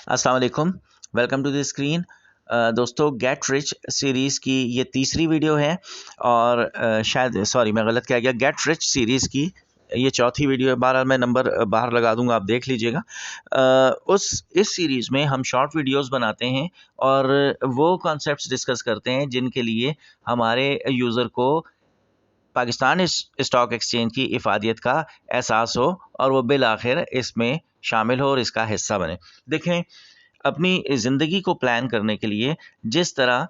अस्सलाम वालेकुम, welcome to the screen. दोस्तों, गेट रिच सीरीज़ की ये तीसरी वीडियो है और मैं गलत कह गया। गेट रिच सीरीज़ की ये चौथी वीडियो है। बहरहाल मैं नंबर बाहर लगा दूंगा, आप देख लीजिएगा। इस सीरीज़ में हम शॉर्ट वीडियोस बनाते हैं और वो कॉन्सेप्ट्स डिस्कस करते हैं जिनके लिए हमारे यूज़र को पाकिस्तान स्टॉक एक्सचेंज की इफ़ादियत का एहसास हो और वो बिल आखिर इसमें शामिल हो और इसका हिस्सा बने। देखें, अपनी ज़िंदगी को प्लान करने के लिए जिस तरह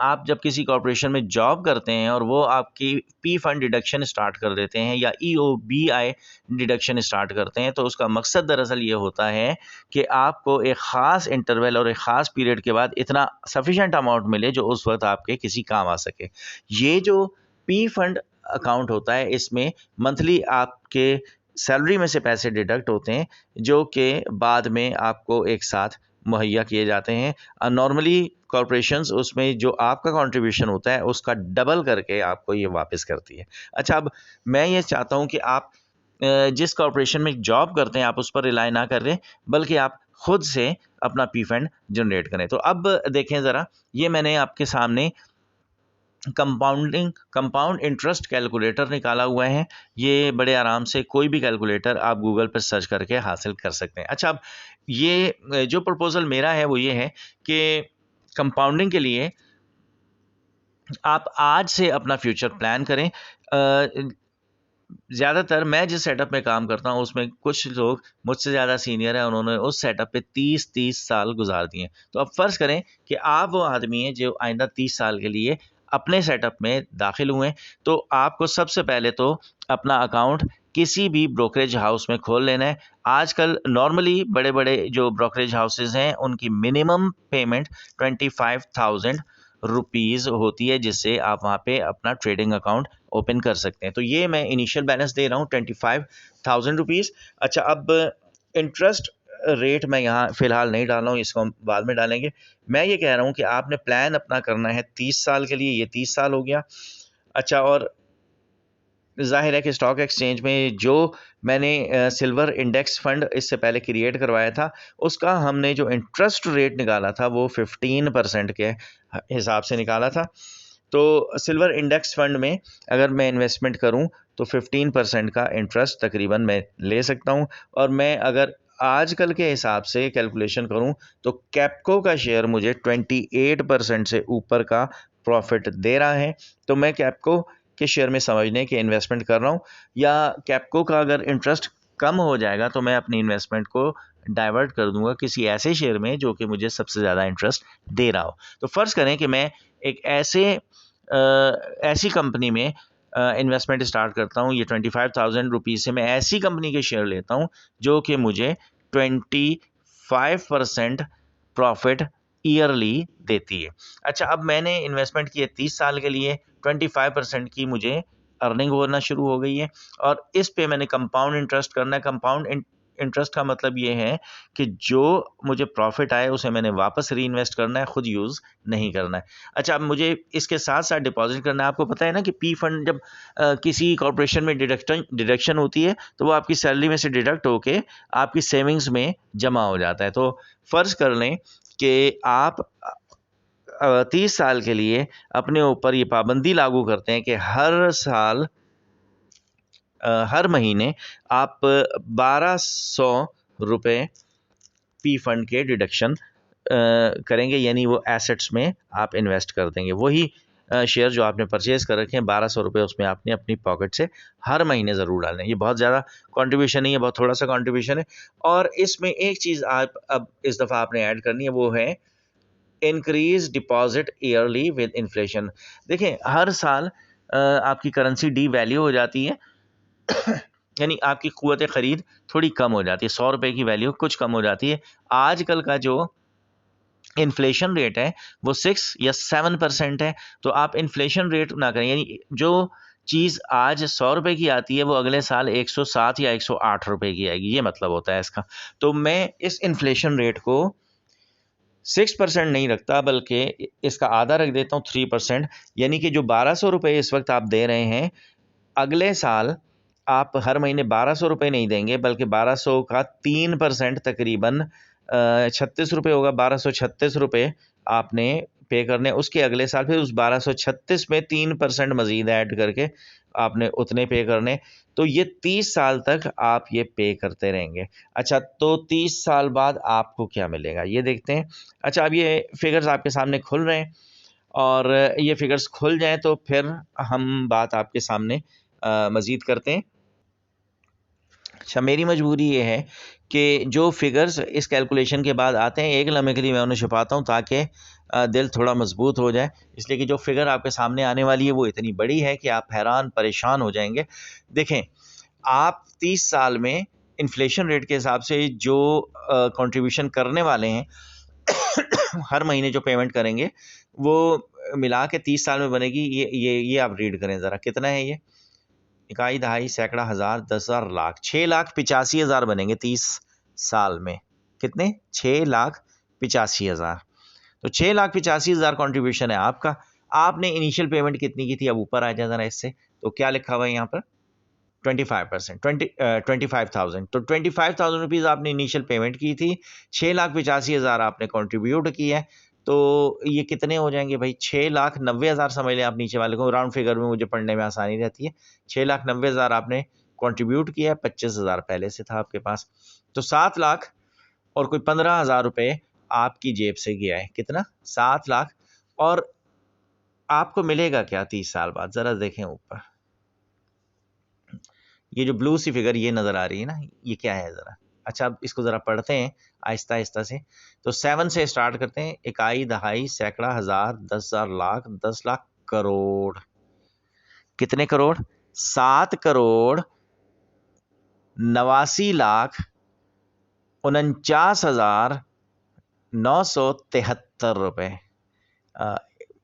आप जब किसी कॉर्पोरेशन में जॉब करते हैं और वो आपकी पी फंड डिडक्शन स्टार्ट कर देते हैं या ईओबीआई डिडक्शन स्टार्ट करते हैं, तो उसका मकसद दरअसल ये होता है कि आपको एक ख़ास इंटरवल और एक ख़ास पीरियड के बाद इतना सफिशेंट अमाउंट मिले जो उस वक्त आपके किसी काम आ सके। ये जो पी फंड अकाउंट होता है, इसमें मंथली आपके सैलरी में से पैसे डिडक्ट होते हैं जो कि बाद में आपको एक साथ मुहैया किए जाते हैं। नॉर्मली कॉरपोरेशंस उसमें जो आपका कंट्रीब्यूशन होता है उसका डबल करके आपको ये वापस करती है। अच्छा, अब मैं ये चाहता हूँ कि आप जिस कॉरपोरेशन में जॉब करते हैं आप उस पर रिलाई ना करें, बल्कि आप खुद से अपना पी फंड जनरेट करें। तो अब देखें ज़रा, ये मैंने आपके सामने कंपाउंड इंटरेस्ट कैलकुलेटर निकाला हुआ है। ये बड़े आराम से कोई भी कैलकुलेटर आप गूगल पर सर्च करके हासिल कर सकते हैं। अच्छा, अब ये जो प्रपोजल मेरा है वो ये है कि कंपाउंडिंग के लिए आप आज से अपना फ्यूचर प्लान करें। ज़्यादातर मैं जिस सेटअप में काम करता हूँ उसमें कुछ लोग मुझसे ज़्यादा सीनियर हैं, उन्होंने उस सेटअप पे 30-30 साल गुजार दिए हैं। तो अब फ़र्ज़ करें कि आप वो आदमी हैं जो आइंदा 30 साल के लिए अपने सेटअप में दाखिल हुए हैं, तो आपको सबसे पहले तो अपना अकाउंट किसी भी ब्रोकरेज हाउस में खोल लेना है। आजकल नॉर्मली बड़े-बड़े जो ब्रोकरेज हाउसेज़ हैं उनकी मिनिमम पेमेंट 25,000 रुपीज़ होती है, जिससे आप वहाँ पे अपना ट्रेडिंग अकाउंट ओपन कर सकते हैं। तो ये मैं इनिशियल बैलेंस दे रहा हूँ 25,000 रुपीज़। अच्छा, अब इंटरेस्ट रेट मैं यहाँ फ़िलहाल नहीं डाल रहा हूँ, इसको हम बाद में डालेंगे। मैं ये कह रहा हूँ कि आपने प्लान अपना करना है 30 साल के लिए, ये 30 साल हो गया। अच्छा, और ज़ाहिर है कि स्टॉक एक्सचेंज में जो मैंने सिल्वर इंडेक्स फ़ंड इससे पहले क्रिएट करवाया था, उसका हमने जो इंटरेस्ट रेट निकाला था वो 15% के हिसाब से निकाला था। तो सिल्वर इंडेक्स फ़ंड में अगर मैं इन्वेस्टमेंट करूं तो 15% का इंटरेस्ट तकरीबन मैं ले सकता हूं। और मैं अगर आजकल के हिसाब से कैलकुलेशन करूं तो कैपको का शेयर मुझे 28% से ऊपर का प्रॉफिट दे रहा है। तो मैं कैपको के शेयर में समझने के इन्वेस्टमेंट कर रहा हूं, या कैपको का अगर इंटरेस्ट कम हो जाएगा तो मैं अपनी इन्वेस्टमेंट को डाइवर्ट कर दूंगा किसी ऐसे शेयर में जो कि मुझे सबसे ज़्यादा इंटरेस्ट दे रहा हो। तो फ़र्ज़ करें कि मैं एक ऐसी कंपनी में इन्वेस्टमेंट स्टार्ट करता हूँ। ये 25,000 रुपीज़ से मैं ऐसी कंपनी के शेयर लेता हूँ जो कि मुझे 25% प्रॉफिट ईयरली देती है। अच्छा, अब मैंने इन्वेस्टमेंट की है 30 साल के लिए, 25% की मुझे अर्निंग होना शुरू हो गई है और इस पे मैंने कंपाउंड इंटरेस्ट करना है। कंपाउंड इंटरेस्ट का मतलब ये है कि जो मुझे प्रॉफिट आए उसे मैंने वापस रीइन्वेस्ट करना है, खुद यूज़ नहीं करना है। अच्छा, अब मुझे इसके साथ-साथ डिपॉज़िट करना है। आपको पता है ना कि पी फंड जब किसी कॉर्पोरेशन में डिडक्शन होती है, तो वो आपकी सैलरी में से डिडक्ट होके आपकी सेविंग्स में जमा हो जाता है। तो फ़र्ज़ कर लें कि आप 30 साल के लिए अपने ऊपर ये पाबंदी लागू करते हैं कि हर साल हर महीने आप 1200 रुपए पी फंड के डिडक्शन करेंगे, यानी वो एसेट्स में आप इन्वेस्ट कर देंगे। वही शेयर जो आपने परचेज़ कर रखे हैं 1200 रुपये, उसमें आपने अपनी पॉकेट से हर महीने ज़रूर डालना है। ये बहुत ज़्यादा कंट्रीब्यूशन नहीं है, बहुत थोड़ा-सा कंट्रीब्यूशन है। और इसमें एक चीज़ आप अब इस दफ़ा आपने ऐड करनी है, वो है increase deposit yearly with inflation. देखें, हर साल आपकी करेंसी डीवैल्यू हो जाती है, यानी आपकी क़ुव्वत ख़रीद थोड़ी कम हो जाती है। 100 रुपए की वैल्यू कुछ कम हो जाती है। आजकल का जो इन्फ्लेशन रेट है वो 6 या 7% है। तो आप इन्फ्लेशन रेट ना करें, यानी जो चीज़ आज 100 रुपए की आती है वो अगले साल 107 या 108 रुपए की आएगी, ये मतलब होता है इसका। तो मैं इस इन्फ्लेशन रेट को 6% नहीं रखता, बल्कि इसका आधा रख देता हूँ, 3%। यानी कि जो 1200 रुपए इस वक्त आप दे रहे हैं, अगले साल आप हर महीने 1200 रुपए नहीं देंगे, बल्कि 1200 का 3% तकरीबन ₹36 होगा, 1236 रुपये आपने पे करने। उसके अगले साल फिर उस 1236 में 3% मज़ीद ऐड करके आपने उतने पे करने। तो ये 30 साल तक आप ये पे करते रहेंगे। अच्छा, तो 30 साल बाद आपको क्या मिलेगा ये देखते हैं। अच्छा, अब ये फिगर्स आपके सामने खुल रहे हैं और ये फिगर्स खुल जाएँ तो फिर हम बात आपके सामने मज़ीद करते हैं। अच्छा, मेरी मजबूरी ये है कि जो फिगर्स इस कैलकुलेशन के बाद आते हैं, एक लम्हे के लिए मैं उन्हें छुपाता हूँ ताकि दिल थोड़ा मजबूत हो जाए। इसलिए कि जो फिगर आपके सामने आने वाली है वो इतनी बड़ी है कि आप हैरान परेशान हो जाएंगे। देखें, आप 30 साल में इन्फ्लेशन रेट के हिसाब से जो कंट्रीब्यूशन करने वाले हैं हर महीने जो पेमेंट करेंगे वो मिला के 30 साल में बनेगी। ये आप रीड करें ज़रा, कितना है ये? इकाई, दहाई, सैकड़ा, हज़ार, 10,000, लाख। 6,85,000 बनेंगे 30 साल में। कितने? 6,85,000। तो 6,85,000 कंट्रीब्यूशन है आपका। आपने इनिशियल पेमेंट कितनी की थी? अब ऊपर आ जाए ज़रा इससे। तो क्या लिखा हुआ है यहाँ पर? 25%, 25,000। तो 25,000 रुपीज़ आपने इनिशियल पेमेंट की थी, 6,85,000 आपने कंट्रीब्यूट की है। तो ये कितने हो जाएंगे भाई? 6,90,000 समझ लें आप, नीचे वाले को राउंड फिगर में मुझे पढ़ने में आसानी रहती है। 6,90,000 आपने कंट्रीब्यूट किया है, 25,000 पहले से था आपके पास। तो 7 लाख और कोई 15,000 रुपये आपकी जेब से गया है। कितना? 7 लाख। और आपको मिलेगा क्या 30 साल बाद? ज़रा देखें ऊपर, ये जो ब्लू सी फिगर ये नज़र आ रही है ना, ये क्या है ज़रा? अच्छा, अब इसको ज़रा पढ़ते हैं आहिस्ता आहिस्ता से। तो 7 से स्टार्ट करते हैं। इकाई, दहाई, सैकड़ा, हज़ार, 10,000, लाख, 10 लाख, करोड़। कितने करोड़? 7,89,49,973 रुपये।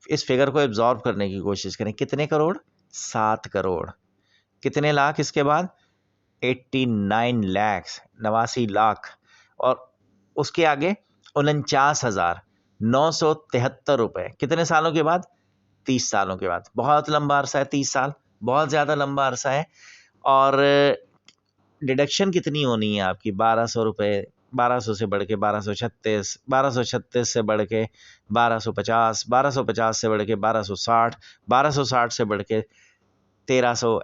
इस फिगर को एब्जॉर्ब करने की कोशिश करें। कितने करोड़? 7 करोड़। कितने लाख इसके बाद? 89 लैक्स, 89 लाख। और उसके आगे 49,973 रुपये। कितने सालों के बाद? 30 सालों के बाद। बहुत लंबा अरसा है 30 साल, बहुत ज़्यादा लंबा अरसा है। और डिडक्शन कितनी होनी है आपकी? 1,200 रुपये। 1,200 से बढ़ के 1,236, 1,236 से बढ़ के 1,250, 1,250 से बढ़ के 1,260, 1,260 से बढ़ के 1,300।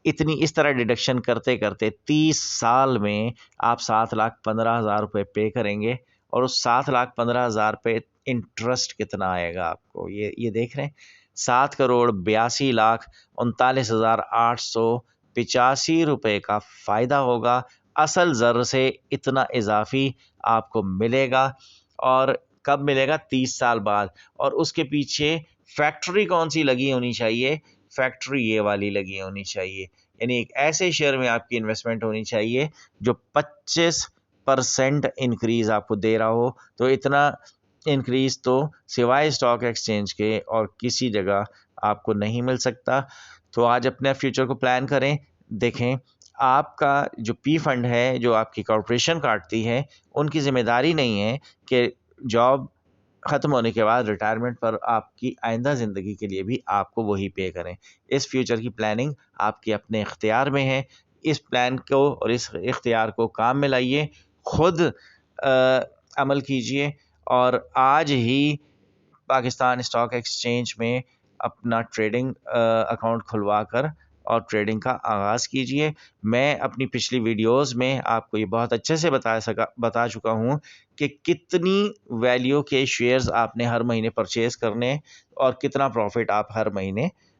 इतनी इस तरह डिडक्शन करते करते 30 साल में आप 7,15,000 रुपये पे करेंगे। और उस 7,15,000 पे इंटरेस्ट कितना आएगा आपको? ये देख रहे हैं, 7,82,39,39,885 रुपये का फ़ायदा होगा। असल ज़र से इतना इजाफी आपको मिलेगा। और कब मिलेगा? 30 साल बाद। और उसके पीछे फैक्ट्री कौन सी लगी होनी चाहिए? फैक्ट्री ये वाली लगी होनी चाहिए। यानी एक ऐसे शेयर में आपकी इन्वेस्टमेंट होनी चाहिए जो 25% इंक्रीज़ आपको दे रहा हो। तो इतना इंक्रीज़ तो सिवाय स्टॉक एक्सचेंज के और किसी जगह आपको नहीं मिल सकता। तो आज अपने फ्यूचर को प्लान करें। देखें, आपका जो पी फंड है, जो आपकी कॉर्पोरेशन काटती है, उनकी ज़िम्मेदारी नहीं है कि जॉब ख़त्म होने के बाद रिटायरमेंट पर आपकी आइंदा ज़िंदगी के लिए भी आपको वही पे करें। इस फ्यूचर की प्लानिंग आपके अपने इख्तियार में है। इस प्लान को और इस इख्तियार को काम में लाइए, ख़ुद अमल कीजिए और आज ही पाकिस्तान स्टॉक एक्सचेंज में अपना ट्रेडिंग अकाउंट खुलवा कर और ट्रेडिंग का आगाज़ कीजिए। मैं अपनी पिछली वीडियोज़ में आपको ये बहुत अच्छे से बता चुका हूँ कि कितनी वैल्यू के शेयर्स आपने हर महीने परचेज़ करने और कितना प्रॉफिट आप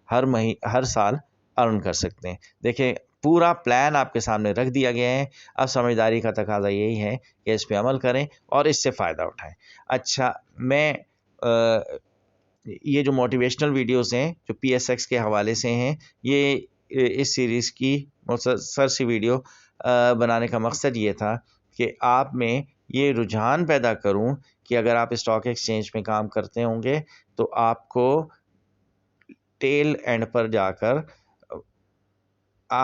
हर साल अर्न कर सकते हैं। देखिए, पूरा प्लान आपके सामने रख दिया गया है। अब समझदारी का तकाज़ा यही है कि इस पे अमल करें और इससे फ़ायदा उठाएँ। अच्छा, मैं ये जो मोटिवेशनल वीडियोस हैं जो PSX के हवाले से हैं, ये इस सीरीज़ की मुख्तसर सी वीडियो बनाने का मकसद ये था कि आप में ये रुझान पैदा करूं कि अगर आप स्टॉक एक्सचेंज में काम करते होंगे तो आपको टेल एंड पर जाकर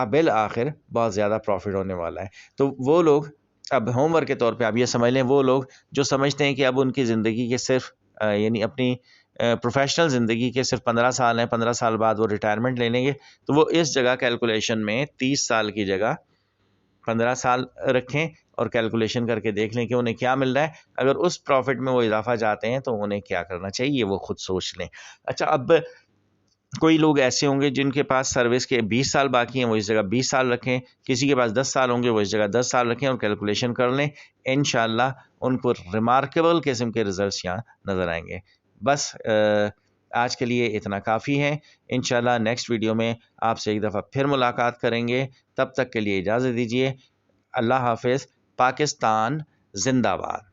बिल आखिर बहुत ज़्यादा प्रॉफिट होने वाला है। तो वो लोग, अब होमवर्क के तौर पे आप ये समझ लें, वो लोग जो समझते हैं कि अब उनकी ज़िंदगी के सिर्फ यानी अपनी प्रोफेशनल ज़िंदगी के सिर्फ 15 साल हैं, 15 साल बाद वो रिटायरमेंट ले लेंगे, तो वो इस जगह कैलकुलेशन में 30 साल की जगह 15 साल रखें और कैलकुलेशन करके देख लें कि उन्हें क्या मिल रहा है। अगर उस प्रॉफिट में वो इजाफा चाहते हैं तो उन्हें क्या करना चाहिए वो खुद सोच लें। अच्छा, अब कोई लोग ऐसे होंगे जिनके पास सर्विस के 20 साल बाकी हैं, वो इस जगह 20 साल रखें। किसी के पास 10 साल होंगे, वो इस जगह 10 साल रखें और कैलकुलेशन कर लें। इंशाल्लाह उनको रिमार्केबल किस्म के रिजल्ट्स यहाँ नज़र आएंगे। बस आज के लिए इतना काफ़ी है। इंशाल्लाह नेक्स्ट वीडियो में आपसे एक दफ़ा फिर मुलाकात करेंगे। तब तक के लिए इजाज़त दीजिए। अल्लाह हाफ़िज़। पाकिस्तान जिंदाबाद।